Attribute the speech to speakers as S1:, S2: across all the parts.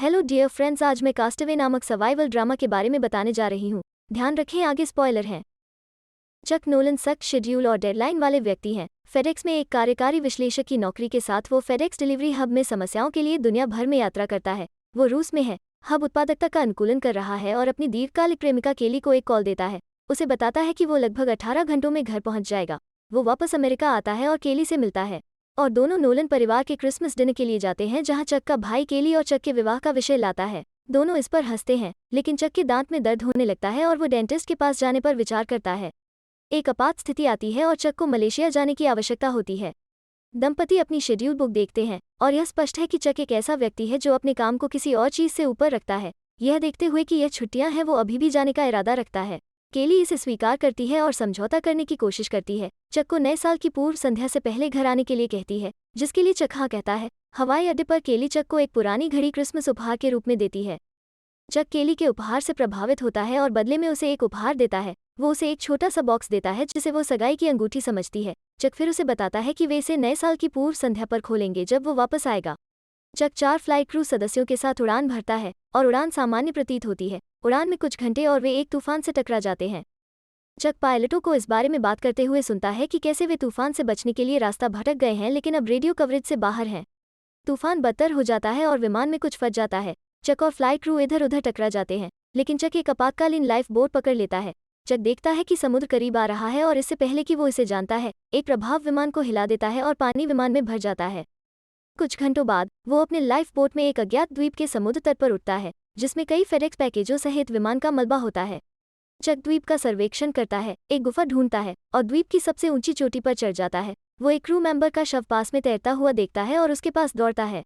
S1: Hello dear friends, आज मैं castaway नामक सर्वाइवल ड्रामा के बारे में बताने जा रही हूँ। ध्यान रखें, आगे स्पॉइलर हैं। चक नोलन सख्त शेड्यूल और डेडलाइन वाले व्यक्ति हैं। फेडेक्स में एक कार्यकारी विश्लेषक की नौकरी के साथ वो फेडेक्स डिलीवरी हब में समस्याओं के लिए दुनिया भर में यात्रा करता है। वो रूस में है। हब उत्पादकता का अनुकूलन कर रहा है और अपनी दीर्घकालिक प्रेमिका केली को एक कॉल देता है। उसे बताता है कि वो लगभग 18 घंटों में घर पहुंच जाएगा। वो वापस अमेरिका आता है और केली से मिलता है और दोनों नोलन परिवार के क्रिसमस डिनर के लिए जाते हैं, जहां चक का भाई केली और चक के विवाह का विषय लाता है। दोनों इस पर हंसते हैं, लेकिन चक के दांत में दर्द होने लगता है और वो डेंटिस्ट के पास जाने पर विचार करता है। एक आपात स्थिति आती है और चक को मलेशिया जाने की आवश्यकता होती है। दंपति अपनी शेड्यूल बुक देखते हैं और यह स्पष्ट है कि चक एक ऐसा व्यक्ति है जो अपने काम को किसी और चीज से ऊपर रखता है। यह देखते हुए कि यह छुट्टियां हैं, वो अभी भी जाने का इरादा रखता है। केली इसे स्वीकार करती है और समझौता करने की कोशिश करती है। चक को नए साल की पूर्व संध्या से पहले घर आने के लिए कहती है, जिसके लिए चक हाँ कहता है। हवाई अड्डे पर केली चक को एक पुरानी घड़ी क्रिसमस उपहार के रूप में देती है। चक केली के उपहार से प्रभावित होता है और बदले में उसे एक उपहार देता है। वो उसे एक छोटा सा बॉक्स देता है जिसे वो सगाई की अंगूठी समझती है। चक फिर उसे बताता है कि वे इसे नए साल की पूर्व संध्या पर खोलेंगे जब वो वापस आएगा। चक 4 फ्लाइट क्रू सदस्यों के साथ उड़ान भरता है और उड़ान सामान्य प्रतीत होती है। उड़ान में कुछ घंटे और वे एक तूफान से टकरा जाते हैं। चक पायलटों को इस बारे में बात करते हुए सुनता है कि कैसे वे तूफान से बचने के लिए रास्ता भटक गए हैं, लेकिन अब रेडियो कवरेज से बाहर हैं। तूफान बदतर हो जाता है और विमान में कुछ फंस जाता है। चक और फ्लाइट क्रू इधर उधर टकरा जाते हैं, लेकिन चक एक आपातकालीन लाइफ बोट पकड़ लेता है। चक देखता है कि समुद्र करीब आ रहा है और इससे पहले कि वो इसे जानता है, एक प्रभाव विमान को हिला देता है और पानी विमान में भर जाता है। कुछ घंटों बाद वो अपने लाइफ बोट में एक अज्ञात द्वीप के समुद्र तट पर उठता है, जिसमें कई फेडेक्स पैकेजों सहित विमान का मलबा होता है। चक द्वीप का सर्वेक्षण करता है, एक गुफा ढूंढता है और द्वीप की सबसे ऊंची चोटी पर चढ़ जाता है। वो एक क्रू मेंबर का शव पास में तैरता हुआ देखता है और उसके पास दौड़ता है।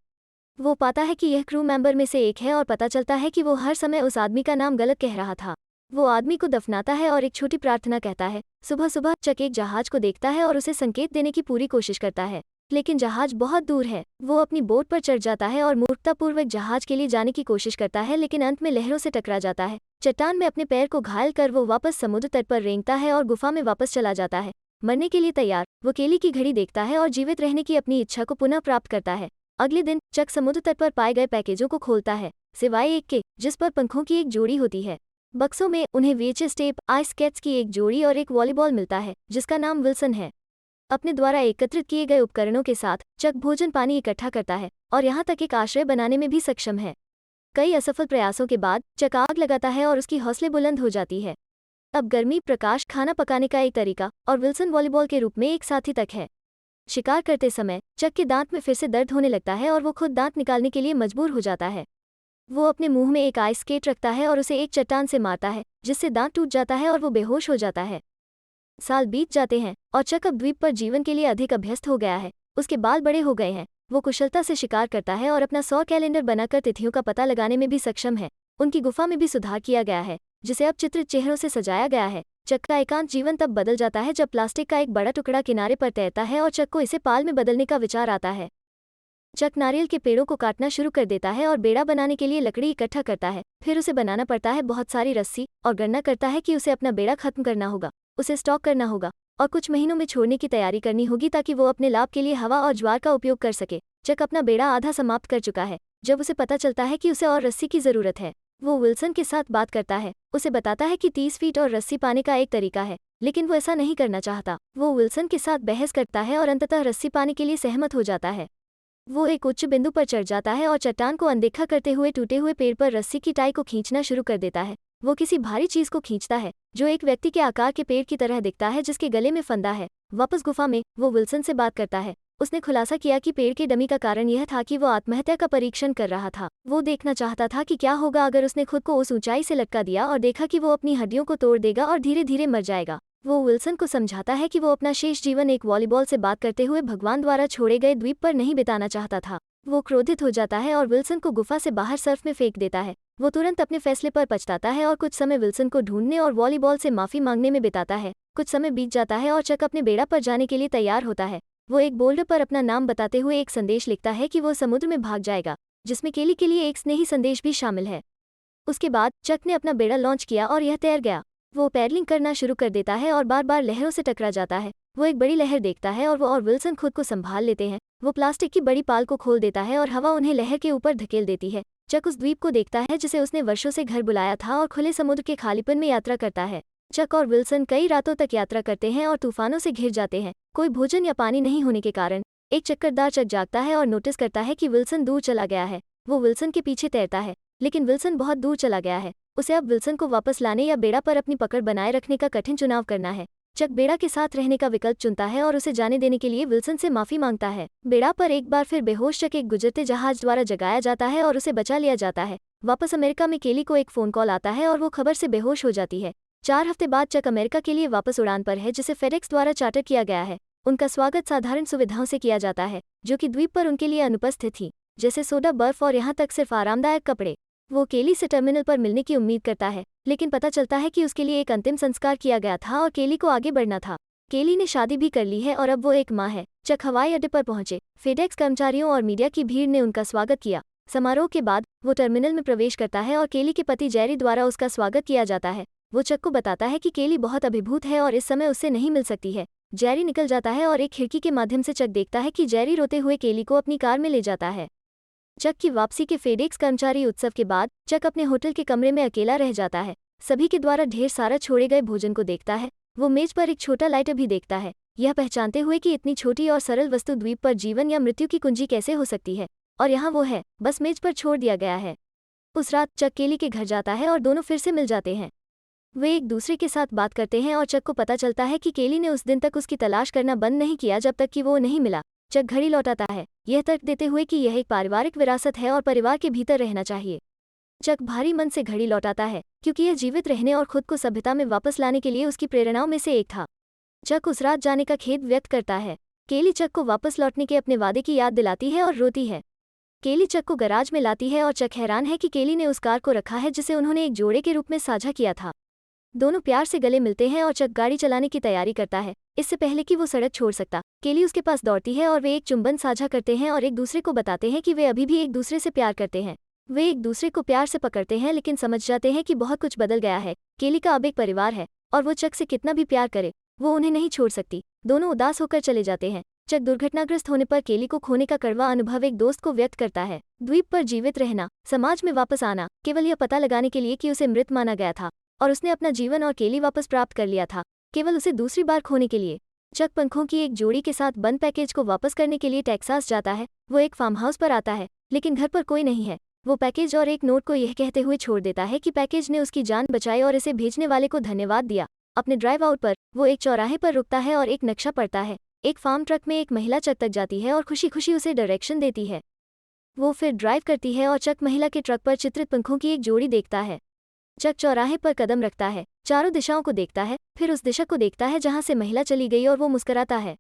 S1: वो पाता है कि यह क्रू मेंबर में से एक है और पता चलता है कि वो हर समय उस आदमी का नाम गलत कह रहा था। वो आदमी को दफनाता है और एक छोटी प्रार्थना कहता है। सुबह सुबह चक एक जहाज को देखता है और उसे संकेत देने की पूरी कोशिश करता है, लेकिन जहाज बहुत दूर है। वो अपनी बोट पर चढ़ जाता है और मूर्खतापूर्वक जहाज के लिए जाने की कोशिश करता है, लेकिन अंत में लहरों से टकरा जाता है। चट्टान में अपने पैर को घायल कर वो वापस समुद्र तट पर रेंगता है और गुफा में वापस चला जाता है। मरने के लिए तैयार, वो केली की घड़ी देखता है और जीवित रहने की अपनी इच्छा को पुनः प्राप्त करता है। अगले दिन चक समुद्र तट पर पाए गए पैकेजों को खोलता है, सिवाय एक के जिस पर पंखों की एक जोड़ी होती है। बक्सों में उन्हें VHS टेप, आइस स्केट्स की एक जोड़ी और एक वॉलीबॉल मिलता है जिसका नाम विल्सन है। अपने द्वारा एकत्रित किए गए उपकरणों के साथ चक भोजन पानी इकट्ठा करता है और यहाँ तक एक आश्रय बनाने में भी सक्षम है। कई असफल प्रयासों के बाद चक आग लगाता है और उसकी हौसले बुलंद हो जाती है। अब गर्मी, प्रकाश, खाना पकाने का एक तरीका और विल्सन वॉलीबॉल के रूप में एक साथी तक है। शिकार करते समय चक के दांत में फिर से दर्द होने लगता है और वो खुद दांत निकालने के लिए मजबूर हो जाता है। वो अपने मुंह में एक आइस स्केट रखता है और उसे एक चट्टान से मारता है, जिससे दांत टूट जाता है और वो बेहोश हो जाता है। साल बीत जाते हैं और चक अब द्वीप पर जीवन के लिए अधिक अभ्यस्त हो गया है। उसके बाल बड़े हो गए हैं। वो कुशलता से शिकार करता है और अपना सौर कैलेंडर बनाकर तिथियों का पता लगाने में भी सक्षम है। उनकी गुफा में भी सुधार किया गया है, जिसे अब चित्रित चेहरों से सजाया गया है। चक का एकांत जीवन तब बदल जाता है जब प्लास्टिक का एक बड़ा टुकड़ा किनारे पर तैरता है और चक को इसे पाल में बदलने का विचार आता है। चक नारियल के पेड़ों को काटना शुरू कर देता है और बेड़ा बनाने के लिए लकड़ी इकट्ठा करता है। फिर उसे बनाना पड़ता है बहुत सारी रस्सी और गणना करता है कि उसे अपना बेड़ा खत्म करना होगा, उसे स्टॉक करना होगा और कुछ महीनों में छोड़ने की तैयारी करनी होगी ताकि वो अपने लाभ के लिए हवा और ज्वार का उपयोग कर सके। चक अपना बेड़ा आधा समाप्त कर चुका है जब उसे पता चलता है कि उसे और रस्सी की जरूरत है। वो विल्सन के साथ बात करता है, उसे बताता है कि 30 फीट और रस्सी पाने का एक तरीका है, लेकिन वो ऐसा नहीं करना चाहता। वो विल्सन के साथ बहस करता है और अंततः रस्सी पाने के लिए सहमत हो जाता है। वो एक उच्च बिंदु पर चढ़ जाता है और चट्टान को अनदेखा करते हुए टूटे हुए पेड़ पर रस्सी की टाई को खींचना शुरू कर देता है। वो किसी भारी चीज को खींचता है जो एक व्यक्ति के आकार के पेड़ की तरह दिखता है, जिसके गले में फंदा है। वापस गुफा में वो विल्सन से बात करता है। उसने खुलासा किया कि पेड़ के डमी का कारण यह था कि वो आत्महत्या का परीक्षण कर रहा था। वो देखना चाहता था कि क्या होगा अगर उसने खुद को उस ऊंचाई से लटका दिया और देखा कि वो अपनी हड्डियों को तोड़ देगा और धीरे धीरे मर जाएगा। वो विल्सन को समझाता है कि वो अपना शेष जीवन एक वॉलीबॉल से बात करते हुए भगवान द्वारा छोड़े गए द्वीप पर नहीं बिताना चाहता था। वो क्रोधित हो जाता है और विल्सन को गुफा से बाहर सर्फ में फेंक देता है। वो तुरंत अपने फैसले पर पछताता है और कुछ समय विल्सन को ढूंढने और वॉलीबॉल से माफी मांगने में बिताता है। कुछ समय बीत जाता है और चक अपने बेड़ा पर जाने के लिए तैयार होता है। वो एक बोल्डर पर अपना नाम बताते हुए एक संदेश लिखता है कि वो समुद्र में भाग जाएगा, जिसमें केली के लिए एक स्नेही संदेश भी शामिल है। उसके बाद चक ने अपना बेड़ा लॉन्च किया और यह तैर गया। वो पैडलिंग करना शुरू कर देता है और बार बार लहरों से टकरा जाता है। वो एक बड़ी लहर देखता है और वो और विल्सन खुद को संभाल लेते हैं। वो प्लास्टिक की बड़ी पाल को खोल देता है और हवा उन्हें लहर के ऊपर धकेल देती है। चक उस द्वीप को देखता है जिसे उसने वर्षों से घर बुलाया था और खुले समुद्र के खालीपन में यात्रा करता है। चक और विल्सन कई रातों तक यात्रा करते हैं और तूफानों से घिर जाते हैं। कोई भोजन या पानी नहीं होने के कारण एक चक्करदार चक जागता है और नोटिस करता है कि विल्सन दूर चला गया है। वो विल्सन के पीछे तैरता है, लेकिन विल्सन बहुत दूर चला गया है। उसे अब विल्सन को वापस लाने या बेड़ा पर अपनी पकड़ बनाए रखने का कठिन चुनाव करना है। चक बेड़ा के साथ रहने का विकल्प चुनता है और उसे जाने देने के लिए विल्सन से माफी मांगता है। बेड़ा पर एक बार फिर बेहोश चक एक गुजरते जहाज द्वारा जगाया जाता है और उसे बचा लिया जाता है। वापस अमेरिका में केली को एक फोन कॉल आता है और वो खबर से बेहोश हो जाती है। 4 हफ्ते बाद चक अमेरिका के लिए वापस उड़ान पर है, जिसे फेडेक्स द्वारा चार्टर किया गया है। उनका स्वागत साधारण सुविधाओं से किया जाता है जो कि द्वीप पर उनके लिए अनुपस्थित थी, जैसे सोडा, बर्फ और यहाँ तक सिर्फ आरामदायक कपड़े। वो केली से टर्मिनल पर मिलने की उम्मीद करता है, लेकिन पता चलता है कि उसके लिए एक अंतिम संस्कार किया गया था और केली को आगे बढ़ना था। केली ने शादी भी कर ली है और अब वो एक माँ है। चक हवाई अड्डे पर पहुंचे। फेडेक्स कर्मचारियों और मीडिया की भीड़ ने उनका स्वागत किया। समारोह के बाद वो टर्मिनल में प्रवेश करता है और केली के पति जेरी द्वारा उसका स्वागत किया जाता है। वो चक को बताता है कि केली बहुत अभिभूत है और इस समय उससे नहीं मिल सकती है। जेरी निकल जाता है और एक खिड़की के माध्यम से चक देखता है कि जेरी रोते हुए केली को अपनी कार में ले जाता है। चक की वापसी के फेडेक्स कर्मचारी उत्सव के बाद चक अपने होटल के कमरे में अकेला रह जाता है। सभी के द्वारा ढेर सारा छोड़े गए भोजन को देखता है। वो मेज पर एक छोटा लाइटर भी देखता है, यह पहचानते हुए कि इतनी छोटी और सरल वस्तु द्वीप पर जीवन या मृत्यु की कुंजी कैसे हो सकती है। और यहाँ वो है, बस मेज पर छोड़ दिया गया है। उस रात चक केली के घर जाता है और दोनों फिर से मिल जाते हैं। वे एक दूसरे के साथ बात करते हैं और चक को पता चलता है कि केली ने उस दिन तक उसकी तलाश करना बंद नहीं किया जब तक कि वो नहीं मिला। चक घड़ी लौटाता है, यह तर्क देते हुए कि यह एक पारिवारिक विरासत है और परिवार के भीतर रहना चाहिए। चक भारी मन से घड़ी लौटाता है क्योंकि यह जीवित रहने और खुद को सभ्यता में वापस लाने के लिए उसकी प्रेरणाओं में से एक था। चक उस रात जाने का खेद व्यक्त करता है। केली चक को वापस लौटने के अपने वादे की याद दिलाती है और रोती है। केली चक को गराज में लाती है और चक हैरान है कि केली ने उस कार को रखा है जिसे उन्होंने एक जोड़े के रूप में साझा किया था। दोनों प्यार से गले मिलते हैं और चक गाड़ी चलाने की तैयारी करता है, इससे पहले कि वो सड़क छोड़ सकता। केली उसके पास दौड़ती है और वे एक चुंबन साझा करते हैं और एक दूसरे को बताते हैं कि वे अभी भी एक दूसरे से प्यार करते हैं। वे एक दूसरे को प्यार से पकड़ते हैं लेकिन समझ जाते हैं कि बहुत कुछ बदल गया है। केली का अब एक परिवार है और वो चक से कितना भी प्यार करे, वो उन्हें नहीं छोड़ सकती। दोनों उदास होकर चले जाते हैं। चक दुर्घटनाग्रस्त होने पर केली को खोने का कड़वा अनुभव एक दोस्त को व्यक्त करता है। द्वीप पर जीवित रहना, समाज में वापस आना, केवल यह पता लगाने के लिए कि उसे मृत माना गया था और उसने अपना जीवन और केली वापस प्राप्त कर लिया था, केवल उसे दूसरी बार खोने के लिए। चक पंखों की एक जोड़ी के साथ बंद पैकेज को वापस करने के लिए टेक्सास जाता है। वो एक फार्म हाउस पर आता है, लेकिन घर पर कोई नहीं है। वो पैकेज और एक नोट को यह कहते हुए छोड़ देता है कि पैकेज ने उसकी जान बचाई और इसे भेजने वाले को धन्यवाद दिया। अपने ड्राइव आउट पर वो एक चौराहे पर रुकता है और एक नक्शा पढ़ता है। एक फार्म ट्रक में एक महिला चक तक जाती है और खुशी खुशी उसे डायरेक्शन देती है। वो फिर ड्राइव करती है और चक महिला के ट्रक पर चित्रित पंखों की एक जोड़ी देखता है। चक चौराहे पर कदम रखता है, चारों दिशाओं को देखता है, फिर उस दिशा को देखता है जहां से महिला चली गई और वो मुस्कुराता है।